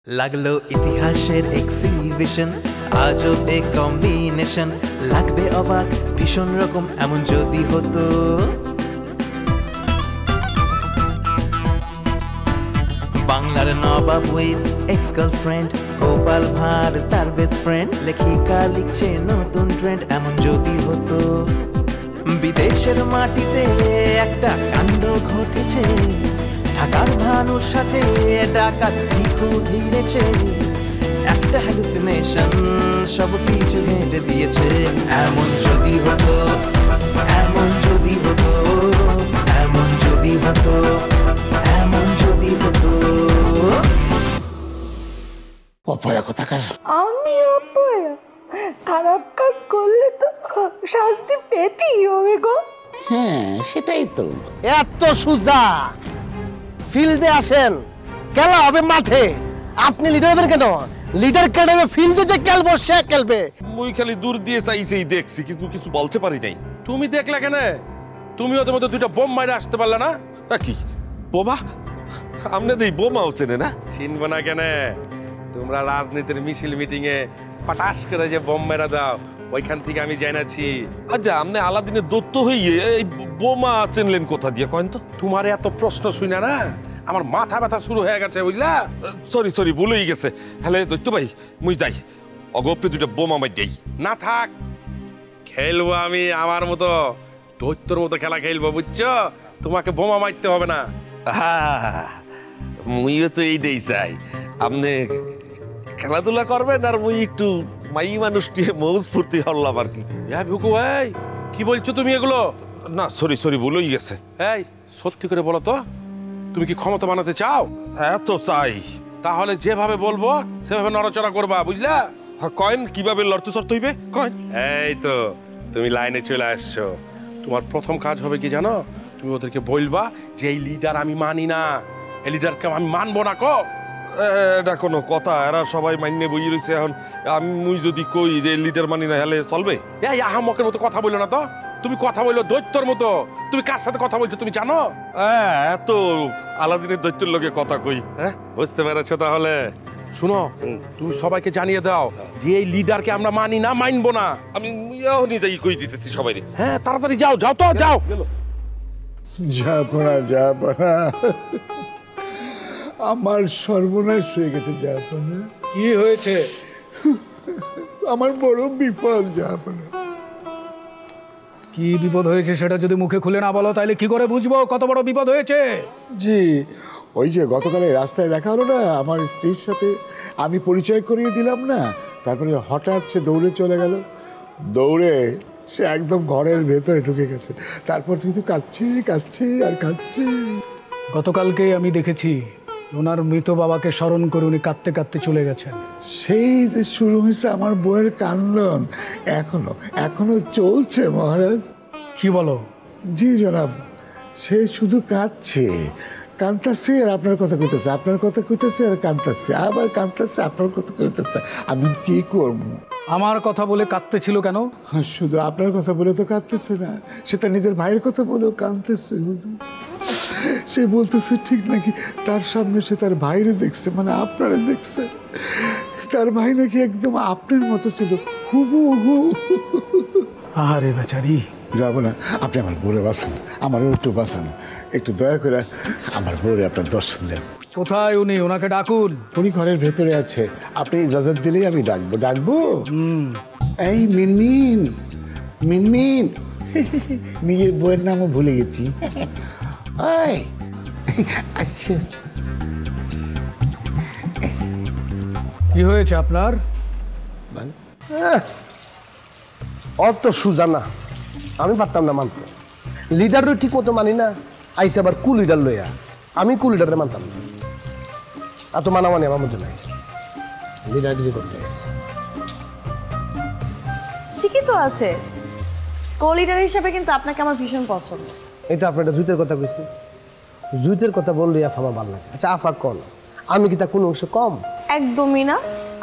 লাগলো ইতিহাসের এক্সিবিশন, আজব এক কম্বিনেশন, লাগবে অবাক ভীষণ রকম এমন যদি হতো। বাংলার নবাব with ex girlfriend, Gopal Bhar তার বেস্ট ফ্রেন্ড, লেখিকা লিখছে নতুন ট্রেন্ড এমন যদি হতো। বিদেশের মাটিতে একটা কাণ্ড ঘটেছে, ঢাকার ভানুর সাথে ডাকাত ভিখু ভিড়েছে, একটা হ্যালুসিনেশন সব কিছু হেঁটে দিয়েছে। এমন যদি হতো, এমন যদি হতো, এমন যদি হতো, এমন যদি হতো। অপয়া কোথাকার? আমি অপয়া? খারাপ কাজ করলে তো শাস্তি পেতেই হবে গো। হ্যাঁ সেটাই তো। এত সুজা ফিল্ডে আসেন, খেলা হবে মাঠে। আপনি লিডার হবেন কেন? লিডার কেডাবে ফিল্ডে যে খেলবো সে খেলবে। মুই খালি দূর দিয়ে চাইছেই দেখছি, কিন্তু কিছু বলতে পারি নাই। তুমি দেখলে কেন? তুমি ওদের মধ্যে দুইটা বোম মাইরে আসতে পারলে না? কি বোমা? আপনাদের বোমাও চেনে না? চিনবো না কেন? তোমরা রাজনীতির মিছিল মিটিং এ পটাশ করে যে বোম মেরা দাও, ওইখান থেকে আমি জানাচ্ছি। আচ্ছা, আপনি আলাদিনের দত্ত হইয়ে এই বোমা চেনলেন কোথা দিয়ে কয়েন তো? তোমার এত প্রশ্ন শুনে না আমার মাথা ব্যথা শুরু হয়ে গেছে, বুঝলা? সরি সরি, ভুলেই গেছে। হ্যালো দত্ত ভাই, মুই যাই, অগপ্পে দুইটা বোমা মাই দেই। না থাক, খেলবো আমি আমার মতো, দৈত্যর মতো খেলা খেলবো, বুঝছো? তোমাকে বোমা মারতে হবে না। মুইও তো এইটাই চাই, আপনি খেলাধুলা করবেন আর মুই একটু মাই মানুষ নিয়ে মৌজ ফুর্তি হল্লাম আর কি। ভিকু এই কি বলছো তুমি এগুলো? না সরি সরি, ভুলেই গেছে। এই সত্যি করে বলো তো, তুমি কি ক্ষমতা বানাতে চাও? হ্যাঁ তো চাই। তাহলে যেভাবে বলবো সেভাবে নড়াচড়া করবা, বুঝলা? কয়েন কিভাবে লড়তে চড়তে হইবে কয়েন? এই তো তুমি লাইনে চলে আসছো। তোমার প্রথম কাজ হবে কি জানো? তুমি ওদেরকে বলবা যে এই লিডার আমি মানি না, এই লিডারকে আমি মানবো না। কো এটা কোনো কথা? এরা সবাই মাইনে বই রয়েছে। এখন আমি মুই যদি কই যে লিডার মানি না, হলে চলবে? এই আহামকের মতো কথা বললো না তো। তুমি কথা বললো দৈত্যর মতো। তুমি কার সাথে কথা বলছো তুমি জানো? হ্যাঁ, এত আলাদিনের দৈত্যের লোকে কথা কই। হ্যাঁ, বুঝতে পেরেছো? তাহলে শুনো, তুমি সবাইকে জানিয়ে দাও যে এই লিডারকে আমরা মানি না, মানবো না। আমি এখনই যাই কই দিতেছি সবাই। হ্যাঁ তাড়াতাড়ি যাও, যাও তো যাও। যাবো না, যাবো না, আমার সর্বনাশ হয়ে গেছে। যাবো না। কি হয়েছে? আমার বড় বিপদ। যাবো না। কি বিপদ হয়েছে সেটা যদি মুখে খুলে না বলো তাহলে কি করে বুঝবো কত বড় বিপদ হয়েছে? জি, ওই যে গতকালে রাস্তায় দেখা হলো না আমার স্ত্রীর সাথে, আমি পরিচয় করিয়ে দিলাম না, তারপরে হঠাৎ সে দৌড়ে চলে গেল। দৌড়ে সে একদম ঘরের ভেতরে ঢুকে গেছে। তারপর কিন্তু কাঁদছে কাঁদছে আর কাঁদছে। গতকালকে আমি দেখেছি ওনার মৃত বাবাকে স্মরণ করে উনি কাঁদতে কাঁদতে চলে গেছেন। সেই যে শুরু হয়েছে আমার বউয়ের কান্দন, এখনো এখনো চলছে মহারাজ। কি বলো? জি জনাব, সে শুধু কাঁদছে, কাঁদতেছে আর আপনার কথা কইতেছে, আপনার কথা কইতেছে আর কাঁদতেছে, আবার কাঁদতেছে, আপনার কথা কইতেছে। আমি কি করব? আমার কথা বলে কাঁদতে ছিল কেন? শুধু আপনার কথা বলে তো কাঁদতেছে না, সে তার নিজের ভাইয়ের কথা বলেও কাঁদতেছে। সে বলতেছে ঠিক নাকি তার সামনে সে তার ভাইরে দেখছে, মানে আপনারে দেখছে। তার ভাই নাকি একদম আপনার মতো ছিল, হুবহু। আরে বেচারি। যাবো না, আপনি আমার বউরে বাঁচান, আমারও একটু বাঁচান, একটু দয়া করে আমার বউরে আপনার দর্শন দেন। কোথায় উনি? ওনাকে ডাকুন। উনি ঘরের ভেতরে আছে, আপনি ইজাজত দিলেই আমি ডাকবো। ডাকবো? এই মিনমিন, মিনমিন। নিজের বউয়ের নামও ভুলে গেছি। আচ্ছা, কি হয়েছে আপনার? অত সুজা না, আমি পারতাম না মানতে। লিডারও ঠিক মতো মানি না, আইসে আবার কু লিডার লইয়া। আমি কু লিডারে মানতাম না, এত মানামানি আমার মধ্যে নাই। লিডারগিরি করতে আসছে। ঠিকই তো আছে, কো লিডার হিসাবে কিন্তু আপনাকে আমার ভীষণ পছন্দ। এটা আপনার একটা জুতের কথা কইছি। জুতের কথা বললে আফা আমার ভালো লাগে। আচ্ছা আফা কল, আমি কি তা কোনো অংশ কম? একদমই না,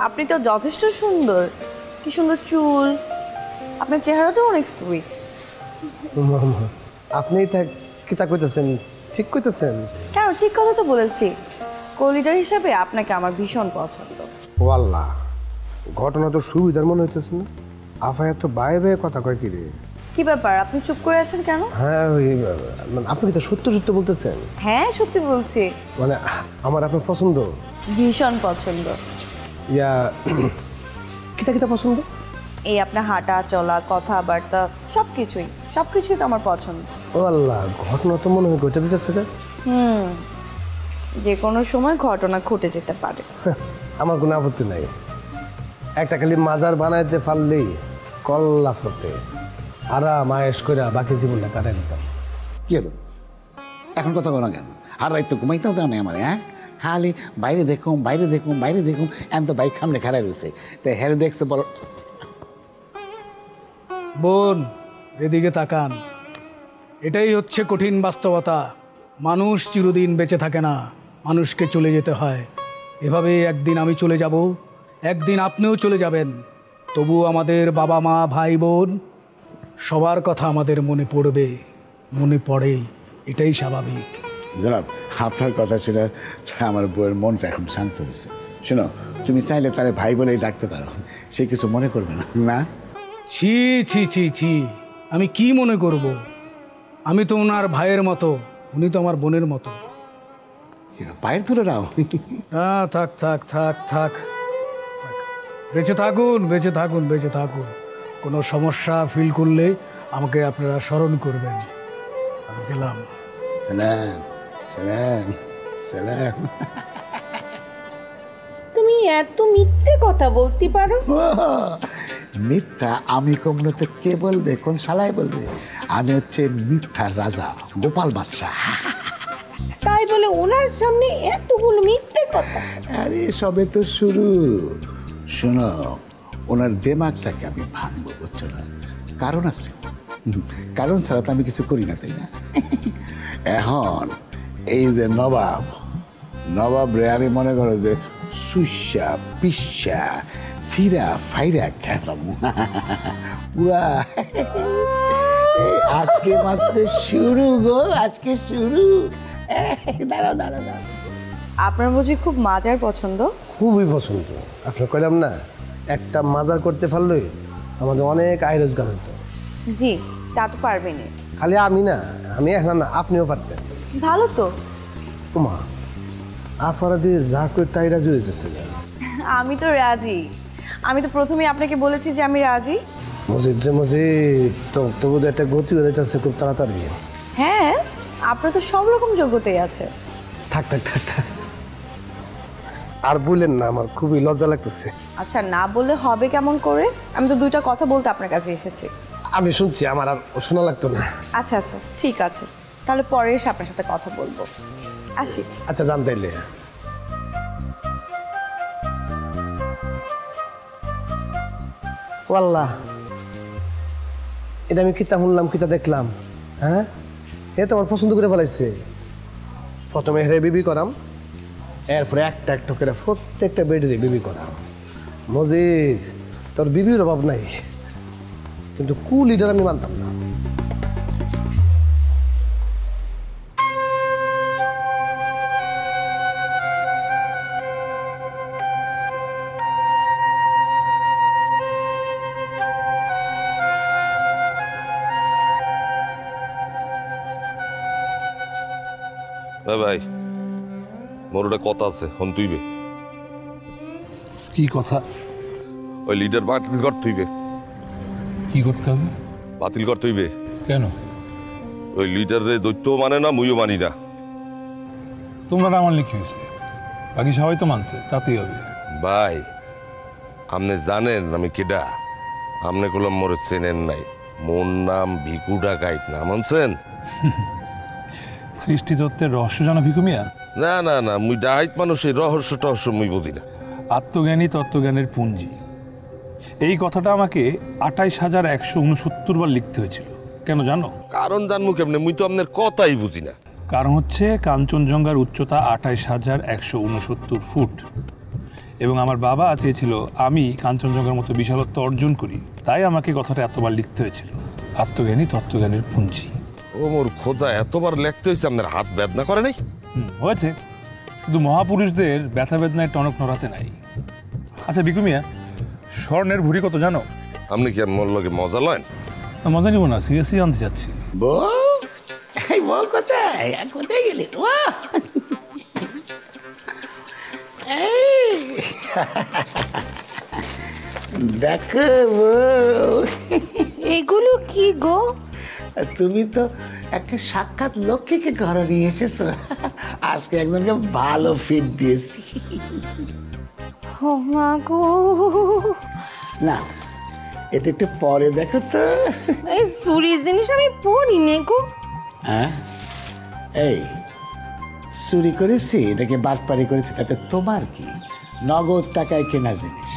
আপনি তো যথেষ্ট সুন্দর। কি সুন্দর চুল, আপনার চেহারাটাও অনেক সুইট। আপনি কিতা কইতেছেন? ঠিক কইতেছেন? কেন, ঠিক কথা তো বলেছি। কো-লিডার হিসাবে আপনাকে আমার ভীষণ পছন্দ। ও আল্লাহ, ঘটনা তো সুবিধার মনে হইতেছে না। আফায়া তো বায়ে বায়ে কথা কয় কি রে? কি ব্যাপার, আপনি চুপ করে আছেন কেন? হ্যাঁ মানে আপনি কি তো সত্য সত্য বলতেছেন? হ্যাঁ সত্যি বলছি। মানে আমার আপনার পছন্দ? ভীষণ পছন্দ। ইয়া কিতা কিতা পছন্দ? এই আপনার হাঁটা চলা কথাবার্তা সবকিছুই তো আমার পছন্দ। ও আল্লাহ, ঘটনা তো মনে হয় ঘটে দিতেছে না। যে কোনো সময় ঘটনা ঘটে যেতে পারে। আমার কোনো আপত্তি নাই, একটা খালি মাজার বানাইতে পারলেই কল্লা ফতে আরাম আয়েশ করে বাকি জীবনটা কাটাই দিতাম। কি হলো এখন কথা বলা কেন? আর রাত তো ঘুমাইতেও দাও না আমার, হ্যাঁ? খালি বাইরে দেখুম এম তো বাইক সামনে খারাই রয়েছে, তাই হেরে দেখছে বল। বোন এদিকে তাকান, এটাই হচ্ছে কঠিন বাস্তবতা। মানুষ চিরদিন বেঁচে থাকে না, মানুষকে চলে যেতে হয়। এভাবে একদিন আমি চলে যাব, একদিন আপনিও চলে যাবেন। তবু আমাদের বাবা মা ভাই বোন সবার কথা আমাদের মনে পড়ে, এটাই স্বাভাবিক। জনাব, আপনার কথা শুনে আমার বউয়ের মনটা এখন শান্ত হয়েছে। শোনো, তুমি চাইলে তারে ভাই বলেই ডাকতে পারো, সে কিছু মনে করবে না। না ছি ছি ছি ছি, আমি কি মনে করব? আমি তো ওনার ভাইয়ের মতো, উনি তো আমার বোনের মতো। পায়ের তুলে নাও। থাক থাক থাক থাক, বেঁচে থাকুন। কোনো সমস্যা ফিল করলে আমাকে আপনারা স্মরণ করবেন। আমি গেলাম। সালাম। তুমি এত মিথ্যে কথা বলতে পারো? মিথ্যা আমি কমলে তো কে বলবে? কোন শালায় বলবে? আমি হচ্ছে মিথ্যার রাজা, গোপাল বাদশাহ। তাই বলে ওনার সামনে এতগুলো মিথ্যে কথা? আরে সবে তো শুরু। শোনো, ওনার দেমাগটাকে আমি ভাঙবো, বুঝছো না? কারণ আছে, কারণ ছাড়া তো আমি কিছু করি না, তাই না? এখন এই যে নবাব রে আমি মনে করো যে সুস্যা পিসা সিরা ফাইরা খেলাম পুরা। আজকে মাত্র শুরু গো, আজকে শুরু। দাঁড়াও। আপনার বুঝি খুব মাজার পছন্দ? খুবই পছন্দ। আপনার কইলাম না, একটা মাজার করতে পারলেই আমাদের অনেক আয় রোজগার হতো। জি, তা তো পারবেনই। খালি আমি না, আমি এখন না, আপনিও পারতেন। ভালো তো। ওমা, আপনারা দিয়ে যা করে তাই রাজি হইতেছে না। আমি তো রাজি। আমি তো প্রথমেই আপনাকে বলেছি যে আমি রাজি। মজিদ তো বোধ একটা গতি হয়ে যাচ্ছে খুব তাড়াতাড়ি। হ্যাঁ, আপনার তো সব রকম যোগ্যতাই আছে। থাক আর বললেন না, আমার খুবই লজ্জা লাগতেছে। আচ্ছা, না বলে হবে কেমন করে? আমি তো দুইটা কথা বলতে আপনার কাছে এসেছি। আমি শুনছি, আমার আর শোনা লাগতো না। আচ্ছা ঠিক আছে, তাহলে পরে এসে আপনার সাথে কথা বলবো। আসি। আচ্ছা, জানতাইলে আল্লাহ, এটা আমি কিতা শুনলাম, কিতা দেখলাম? হ্যাঁ, এ তো আমার পছন্দ করে ফেলাইছে। প্রথমে হেরে বিবি করাম, এরপরে একটা করে প্রত্যেকটা বেডে বিবি করাম। মজিদ, তোর বিবির অভাব নাই, কিন্তু লিডার আমি মানতাম না। ভাই, মোর একটা কথা আছে, হন তুইবে। কি কথা? ওই লিডার বাতিল কর তুইবে। কি করতে হবে? বাতিল কর তুইবে। কেন? ওই লিডারে দৈত্য মানে না, মুইও মানি না। তোমরা না মানলে কি হয়েছে? বাকি সবাই তো মানছে, তাতেই হবে। ভাই, আপনি জানেন আমি কেডা? আপনি কলম মোরে চেনেন নাই। মোর নাম ভিকু ডাকাইত, না মানছেন? সৃষ্টি তত্ত্বের রহস্য জানা ভিকু মিয়া? না, মুই ডাকাইত মানুষ, এই রহস্য টহস্য মুই বুঝি না। আত্মজ্ঞানী তত্ত্বজ্ঞানের পুঞ্জি, এই কথাটা আমাকে ২৮,১৬৯ বার লিখতে হয়েছিল। কেন জানো? কারণ জানবো কেমনে? মুই তো আপনার কথাই বুঝি না। কারণ হচ্ছে কাঞ্চনজঙ্ঘার উচ্চতা ২৮,১৬৯ ফুট, এবং আমার বাবা চেয়েছিল আমি কাঞ্চনজঙ্ঘার মতো বিশালত্ব অর্জন করি, তাই আমাকে কথাটা এতবার লিখতে হয়েছিল। আত্মজ্ঞানী তত্ত্বজ্ঞানের পুঞ্জি। ও মোর খোদা, এতবার লেখতে হয়েছে, আপনার হাত বেদনা করে নাই? হয়েছে, কিন্তু মহাপুরুষদের ব্যথা বেদনায় টনক নড়াতে নাই। আচ্ছা বিকু মিয়া, স্বর্ণের ভুঁড়ি কত জানো? আপনি কি আমার লগে মজা লয়? মজা নিব না, সিরিয়াসলি জানতে চাচ্ছি। বউ কোথায় কোথায় গেলি? দেখো এগুলো কি গো? তুমি তো একটা সাক্ষাৎ লক্ষ্মীকে ঘরে নিয়ে এসেছো। আজকে একজনকে ভালো ফিট দিয়েছি। ও মা গো, না এটা একটু পরে দেখো তো। এই চুরির জিনিস আমি পরি নে গো। হ্যাঁ, এই চুরি করেছি এটাকে বাটপারি করেছি, তাতে তোমার কি? নগদ টাকায় কেনা জিনিস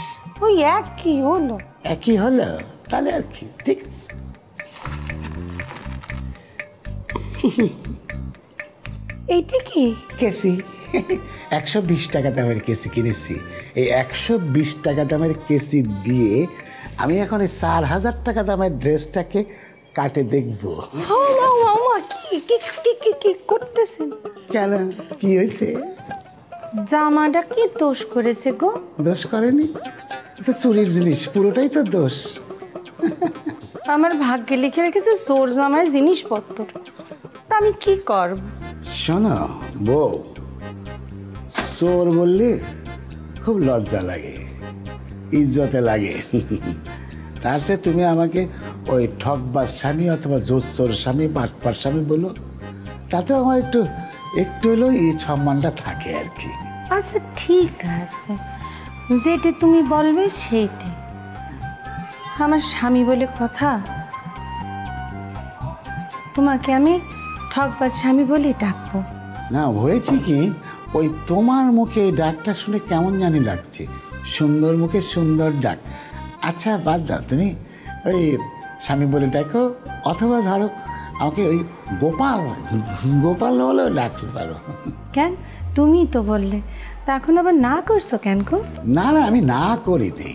ওই একই হলো। একই হলো, তাহলে আর কি, ঠিক আছে। এইটা কি? কেসি 120 টাকা দামের কেসি কিনেছি। এই 120 টাকা দামের কেসি দিয়ে আমি এখন এই 4000 টাকা দামের ড্রেসটাকে কাটে দেখবো। কি করতেছেন? কেন, কি হয়েছে? জামাটা কি দোষ করেছে গো? দোষ করেনি তো, চুরির জিনিস পুরোটাই তো দোষ। আমার ভাগ্যে লিখে রেখেছে চোর জামার জিনিসপত্র, তা আমি কি করব? শোনো বউ, চোর বললে খুব লজ্জা লাগে, ইজ্জতে লাগে। তার সে তুমি আমাকে ওই ঠকবাজ স্বামী অথবা জোচ্চোর স্বামী, বাটপার স্বামী বলো, তাতেও আমার একটু হলেও এই সম্মানটা থাকে আর কি। আচ্ছা ঠিক আছে, যেটি তুমি বলবে সেইটি। আমার স্বামী বলে কথা, তোমাকে আমি ঠকবাজ স্বামী বলে ডাকবো না। হয়েছে কি, ওই তোমার মুখে এই ডাকটা শুনে কেমন জানি লাগছে, সুন্দর মুখে সুন্দর ডাক। আচ্ছা বাদ দাও, তুমি ওই স্বামী বলে ডাকো, অথবা ধরো আমাকে ওই গোপাল বলেও ডাকতে পারো। কেন, তুমি তো বললে, তা এখন আবার না করছো কেন গো? না না, আমি না করিনি।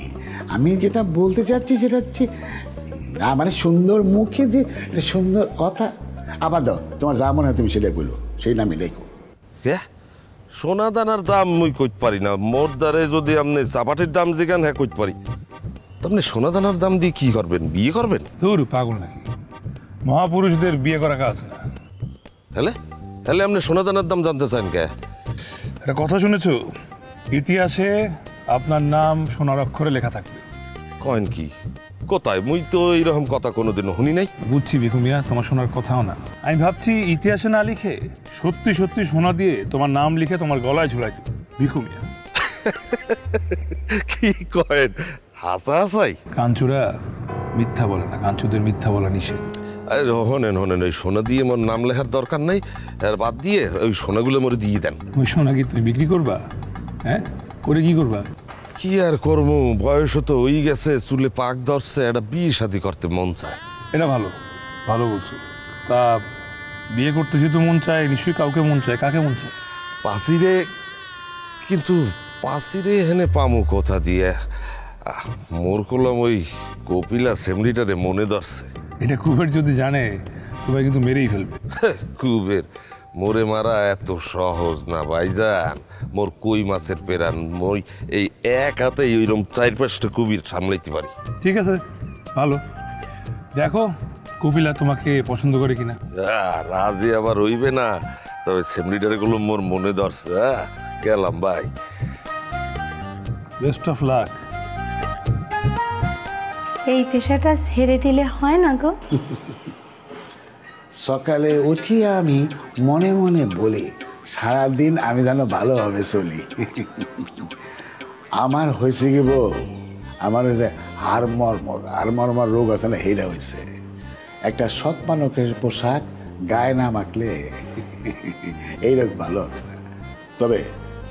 আমি যেটা বলতে চাচ্ছি সেটা হচ্ছে, মানে সুন্দর মুখে যে সুন্দর কথা। আবার দাও, তোমার যা মনে হয় তুমি সেটাই বলো, সেই নামই লেখো। হ্যাঁ, সোনা দানার দাম মুই কইতে পারি না, মোর দ্বারে যদি আপনি চাপাটির দাম জিগান হ্যাঁ কইতে পারি। তো আপনি সোনা দানার দাম দিয়ে কি করবেন, বিয়ে করবেন? ধুর পাগল নাকি, মহাপুরুষদের বিয়ে করা কাজ না। তাহলে তাহলে আপনি সোনা দানার দাম জানতে চান কে? একটা কথা শুনেছো, ইতিহাসে আপনার নাম সোনার অক্ষরে লেখা থাকবে। কয়েন কি, কোথায়? মুই তো এইরকম কথা কোনোদিনও শুনি নাই। বুঝছি বিকু মিয়া, তোমার শোনার কথাও না। আমি ভাবছি ইতিহাসে না লিখে সত্যি সত্যি সোনা দিয়ে তোমার নাম লিখে তোমার গলায় ঝুলাই দেব। বিকু মিয়া কি কয়েন, হাসা হাসাই? কাঞ্চুরা মিথ্যা বলে না, কাঞ্চুদের মিথ্যা বলা নিষেধ। আরে হনেন ওই সোনা দিয়ে মোর নাম লেখার দরকার নাই, আর বাদ দিয়ে ওই সোনাগুলো মোরে দিয়ে দেন। ওই সোনা কি তুমি বিক্রি করবা? হ্যাঁ, করে কি করবা? কি আর করবো, বয়স তো ওই গেছে, চুলে পাক ধরছে, একটা বিয়ে শাদী করতে মন চায়। এটা ভালো ভালো বলছো। তা বিয়ে করতে যেহেতু মন চায়, নিশ্চয়ই কাউকে মন চায়। কাকে মন চায়? পাশিরে, কিন্তু পাশিরে হেনে পামু কোথা দিয়ে? মোর কলম ওই কপিলা সেমরিটারে মনে ধরছে। এটা কুবের যদি জানে তোমায় কিন্তু মেরেই ফেলবে। কুবের মোরে মারা এত সহজ না ভাইজান। মোর কই মাছের পেরান, মই এই এক হাতেই ওইরকম 4-5টা কুবির সামলাইতে পারি। ঠিক আছে, ভালো। দেখো কপিলা তোমাকে পছন্দ করে কিনা। রাজি আবার হইবে না, তবে সেমরিটারে গুলো মোর মনে ধরছে। গেলাম ভাই, বেস্ট অফ লাক। এই পেশাটা ছেড়ে দিলে হয় না গো? সকালে উঠিয়ে আমি মনে মনে বলি, সারাদিন আমি যেন ভালোভাবে চলি। আমার হয়েছে কি বউ, আমার ওই যে হাড়মর্মর রোগ আছে না, সেইটা হয়েছে। একটা সৎ মানুষের পোশাক গায়ে না মাখলে এই রোগ ভালো হবে না। তবে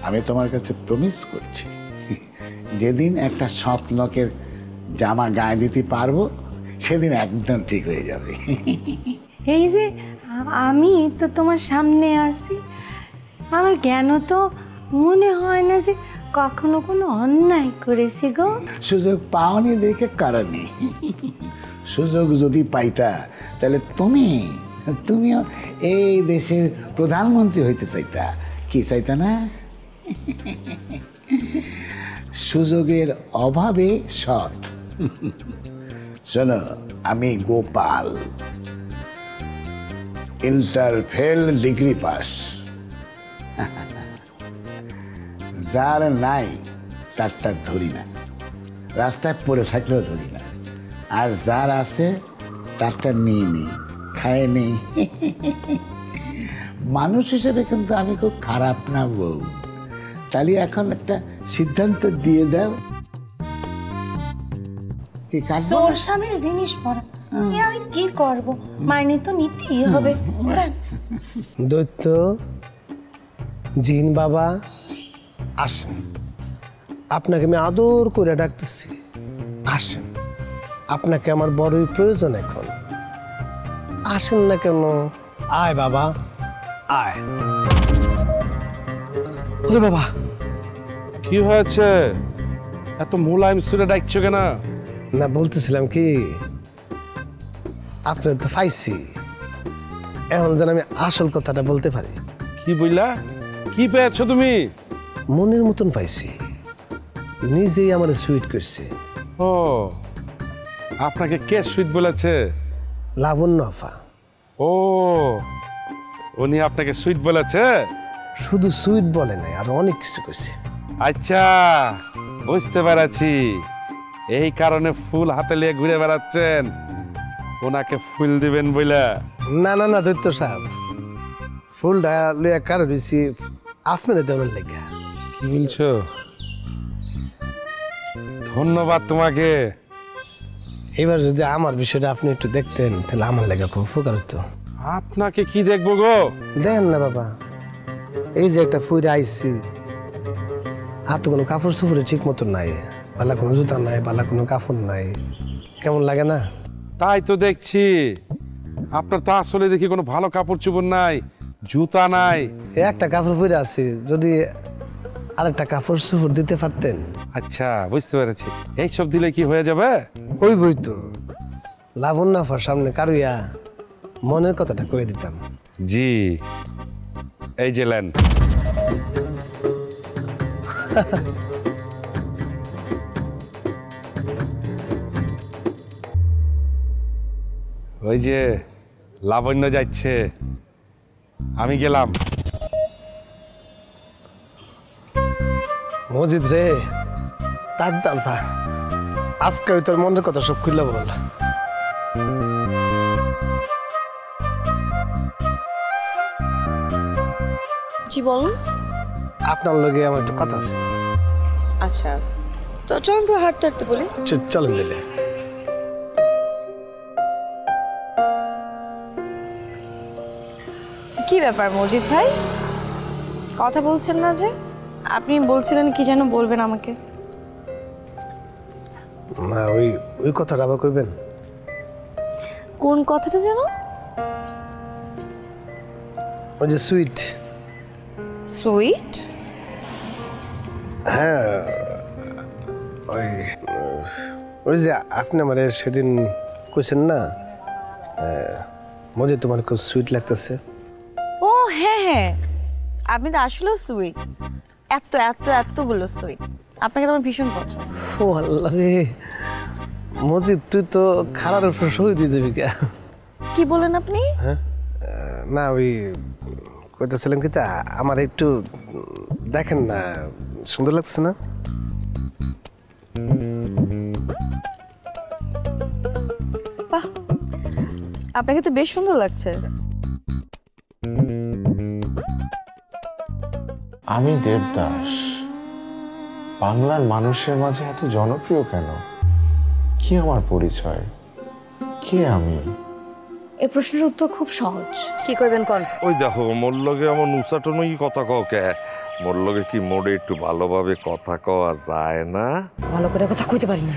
আমি তোমার কাছে প্রমিস করছি, যেদিন একটা সৎ লোকের জামা গায়ে দিতে পারবো সেদিন একদম ঠিক হয়ে যাবে। এই যে আমি তো তোমার সামনে আসি, আমার জ্ঞান তো মনে হয় না যে কখনো কোনো অন্যায় করেছি গো। সুযোগ পাওনি দেখে কারণে, সুযোগ যদি পাইতা তাহলে তুমিও এই দেশের প্রধানমন্ত্রী হইতে চাইতা। কি চাইতা না? সুযোগের অভাবে সৎ। শোনো, আমি Gopal, inter fail, degree pass. যার নাই তারটা ধরি না, রাস্তায় পড়ে থাকলেও ধরি না, আর যার আছে তারটা নিয়ে নিই, খায় নেই। মানুষ হিসেবে কিন্তু আমি খুব খারাপ না বউ। তাহলে এখন একটা সিদ্ধান্ত দিয়ে দাও। কি কাটবো? তোর স্বামীর জিনিস পড়া আমি কি করব, মাইনে তো নিতেই হবে। দৈত্য জিন বাবা, আসেন, আপনাকে আমি আদর করে ডাকতেছি, আসেন, আপনাকে আমার বড়ই প্রয়োজন এখন। আসেন না কেন? আয় বাবা, আয়। ওরে বাবা, কি হয়েছে? এত মোলায়েম সুরে ডাকছো কেন? না বলতেছিলাম কি, আপনার তো পাইছি, এখন যেন আমি আসল কথাটা বলতে পারি। কি বললা? কি পেয়েছো তুমি? মনের মতন পাইছি, নিজেই আমার সুইট করছে। ও, আপনাকে কে সুইট বলেছে? লাবণ্য আফা। ও, উনি আপনাকে সুইট বলেছে? শুধু সুইট বলে নাই, আরো অনেক কিছু করছে। আচ্ছা, বুঝতে পেরেছি, এই কারণে ফুল হাতে নিয়ে ঘুরে বেড়াচ্ছেন, ওনাকে ফুল দিবেন বলে। না না না দৈত্য সাহেব, ফুলটা লইয়া কারো দিছি আপনাদের দেওয়ার লেখা। কি বলছো? ধন্যবাদ তোমাকে। এবার যদি আমার বিষয়টা আপনি একটু দেখতেন তাহলে আমার লেখা খুব উপকার হতো। আপনাকে কি দেখবো গো? দেখেন না বাবা, এই যে একটা ফুইরে আইসি, আর তো কোনো কাপড় চোপড়ে ঠিক মতো নাই, পালা কোনো জুতা নাই, পালা কোনো কাপড় নাই, কেমন লাগে না? তাই তো দেখছি, আপনার তো আসলে দেখি কোনো ভালো কাপড় চোপড় নাই, জুতা নাই। একটা কাপড় পরে আছে, যদি আরেকটা কাপড় চোপড় দিতে পারতেন। আচ্ছা, বুঝতে পেরেছি, এইসব দিলে কি হয়ে যাবে? ওই বই তো লাবণ্য আফার সামনে কারুইয়া মনের কথাটা কয়ে দিতাম। জি, এই যে লেন। ওই যে লাবণ্য যাচ্ছে, আমি গেলাম। মজিদ রে, তাক দাসা, আজকে ওই তোর মনের কথা সব খুললা বল। জি বলুন। আপনার লগে আমার একটু কথা আছে। আচ্ছা, তো চলুন তো হাঁটতে হাঁটতে বলি। চলেন দিলে। কি ব্যাপার মজিদ ভাই, কথা বলছেন না যে? আপনি বলছিলেন কি যেন বলবেন আমাকে। না, ওই কথাটা আবার কইবেন? কোন কথাটা যেন? ওই যে সুইট। সুইট? হ্যাঁ, ওই যে আপনি আমার সেদিন কইছেন না, মজে তোমার খুব সুইট লাগতেছে। ও হ্যাঁ হ্যাঁ, আপনি তো আসলেও সুইট, এত এত এতগুলো সুইট, আপনাকে তো আমার ভীষণ পছন্দ। ও আল্লাহ রে, মজিদ তুই তো খারার উপর শহীদ হয়ে যাবি কে? কি বলেন আপনি? হ্যাঁ, না ওই কইতেছিলাম কি, তা আমার একটু দেখেন না, সুন্দর লাগছে না? বাহ, আপনাকে তো বেশ সুন্দর লাগছে। আমি দেবদাস, বাংলার মানুষের মাঝে এত জনপ্রিয় কেন? কি আমার পরিচয়? কে আমি? এই প্রশ্নের উত্তর খুব সহজ। কি কইবেন কোন? ওই দেখো, মোর লগে এমন উচাটনই কথা কও কে? মোর লগে কি মোড়ে একটু ভালোভাবে কথা কওয়া যায় না? ভালো করে কথা কইতে পারি না।